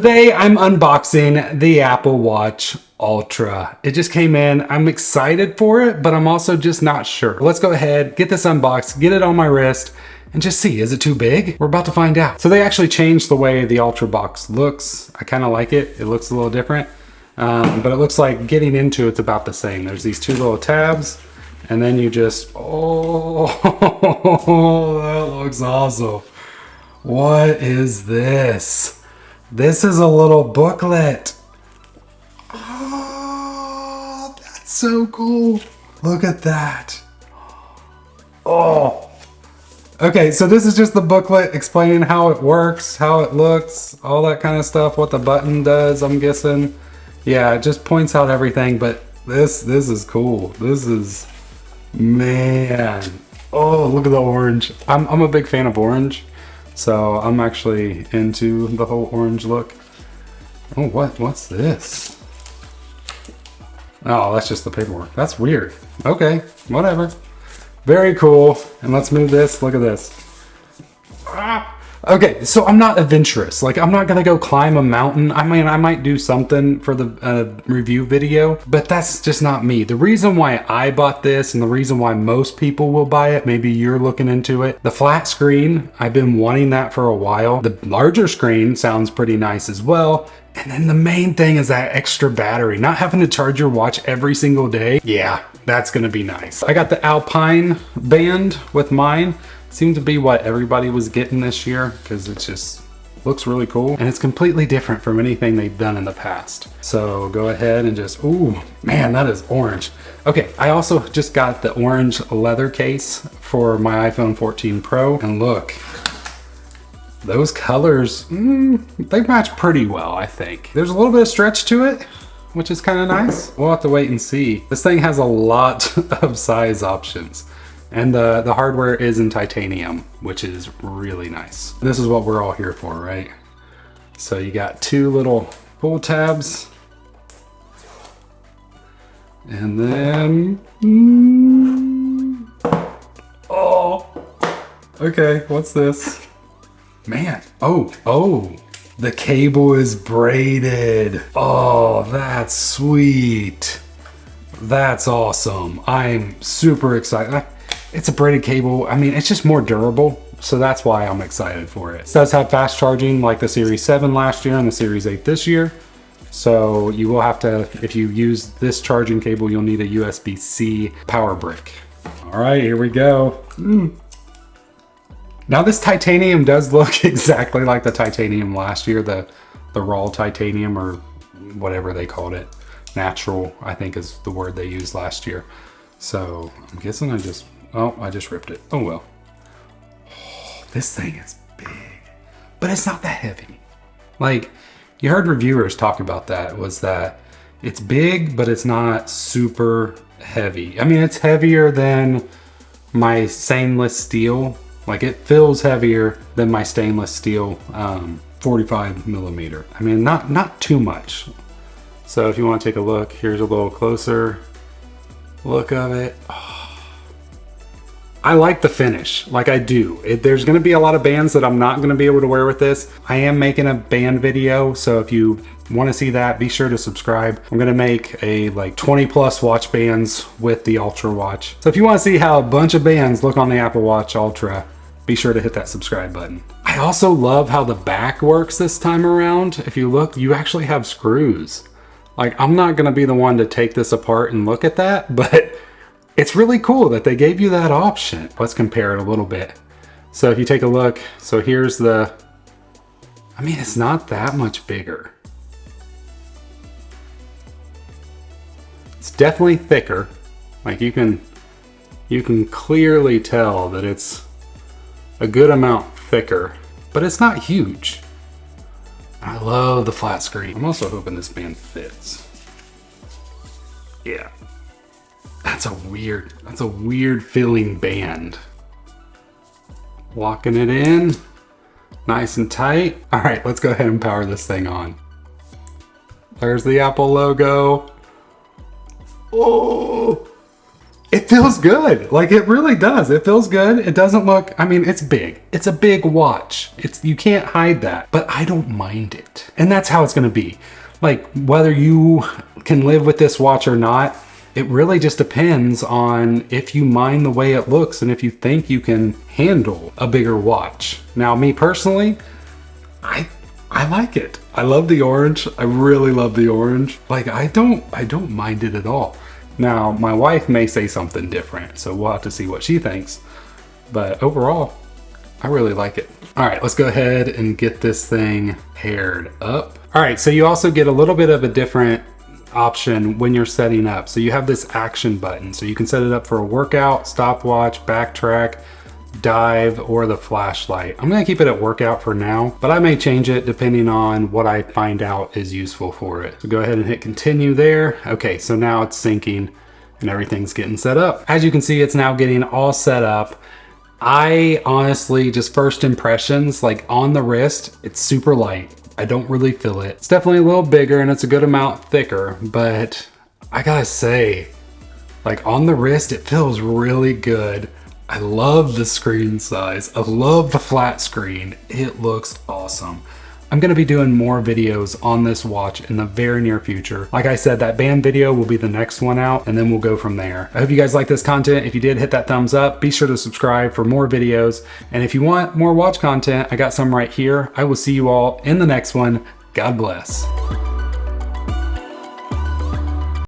Today I'm unboxing the Apple Watch Ultra. It just came in. I'm excited for it, but I'm also just not sure. Let's go ahead, get this unboxed, get it on my wrist, and just see, is it too big? We're about to find out. So they actually changed the way the Ultra box looks. I kind of like it. It looks a little different, but it looks like getting into it's about the same. There's these two little tabs, and then you just, oh, that looks awesome. What is this? This is a little booklet. Oh, that's so cool. Look at that. Oh. Okay, so this is just the booklet explaining how it works, how it looks, all that kind of stuff, what the button does, I'm guessing. Yeah, it just points out everything, but this is cool. This is, man. Oh, look at the orange. I'm a big fan of orange. So I'm actually into the whole orange look. Oh, what's this? Oh, that's just the paperwork. That's weird. Okay, whatever. Very cool. And let's move this. Look at this. Ah. Okay, so I'm not adventurous. Like, I'm not gonna go climb a mountain. I mean, I might do something for the review video, but that's just not me. The reason why I bought this and the reason why most people will buy it, maybe you're looking into it, the flat screen, I've been wanting that for a while. The larger screen sounds pretty nice as well. And then the main thing is that extra battery. Not having to charge your watch every single day. Yeah, that's gonna be nice. I got the Alpine band with mine. Seemed to be what everybody was getting this year because it just looks really cool. And it's completely different from anything they've done in the past. So go ahead and just, ooh, man, that is orange. Okay, I also just got the orange leather case for my iPhone 14 Pro. And look, those colors, they match pretty well, I think. There's a little bit of stretch to it, which is kind of nice. We'll have to wait and see. This thing has a lot of size options. And the hardware is in titanium, which is really nice. This is what we're all here for, right? So you got two little pull tabs. And then, oh, okay, what's this? Man, oh, the cable is braided. Oh, that's sweet. That's awesome. I'm super excited. It's a braided cable. I mean, it's just more durable. So that's why I'm excited for it. It does have fast charging like the Series 7 last year and the Series 8 this year. So you will have to, if you use this charging cable, you'll need a USB-C power brick. All right, here we go. Now this titanium does look exactly like the titanium last year, the raw titanium or whatever they called it. Natural, I think is the word they used last year. So I'm guessing I just ripped it. Oh well. Oh, this thing is big, but it's not that heavy. Like, you heard reviewers talk about that, was that it's big, but it's not super heavy. I mean, it's heavier than my stainless steel. Like, it feels heavier than my stainless steel 45 millimeter. I mean, not too much. So if you want to take a look, here's a little closer look of it. Oh, I like the finish, like I do. There's gonna be a lot of bands that I'm not gonna be able to wear with this. I am making a band video, so if you wanna see that, be sure to subscribe. I'm gonna make a like 20 plus watch bands with the Ultra watch. So if you wanna see how a bunch of bands look on the Apple Watch Ultra, be sure to hit that subscribe button. I also love how the back works this time around. If you look, you actually have screws. Like, I'm not gonna be the one to take this apart and look at that, but it's really cool that they gave you that option. Let's compare it a little bit. So if you take a look, so here's the, I mean, it's not that much bigger. It's definitely thicker. Like, you can clearly tell that it's a good amount thicker, but it's not huge. I love the flat screen. I'm also hoping this band fits. Yeah. That's a weird feeling band. Locking it in, nice and tight. All right, let's go ahead and power this thing on. There's the Apple logo. Oh, It feels good. Like, it really does. It feels good. It doesn't look, I mean, it's big. It's a big watch. You can't hide that, but I don't mind it. And that's how it's gonna be. Like, whether you can live with this watch or not, it really just depends on if you mind the way it looks and if you think you can handle a bigger watch. Now, me personally, I like it. I love the orange. I really love the orange. Like, I don't mind it at all. Now, my wife may say something different, so we'll have to see what she thinks. But overall, I really like it. All right, let's go ahead and get this thing paired up. All right, so you also get a little bit of a different option when you're setting up. So you have this action button. So you can set it up for a workout, stopwatch, backtrack, dive, or the flashlight. I'm gonna keep it at workout for now, but I may change it depending on what I find out is useful for it. So go ahead and hit continue there. Okay, so now it's syncing and everything's getting set up. As you can see, it's now getting all set up. I honestly, just first impressions, like on the wrist, it's super light. I don't really feel it. It's definitely a little bigger and it's a good amount thicker, but I gotta say, like on the wrist, it feels really good. I love the screen size. I love the flat screen. It looks awesome. I'm gonna be doing more videos on this watch in the very near future. Like I said, that band video will be the next one out and then we'll go from there. I hope you guys like this content. If you did, hit that thumbs up. Be sure to subscribe for more videos. And if you want more watch content, I got some right here. I will see you all in the next one. God bless.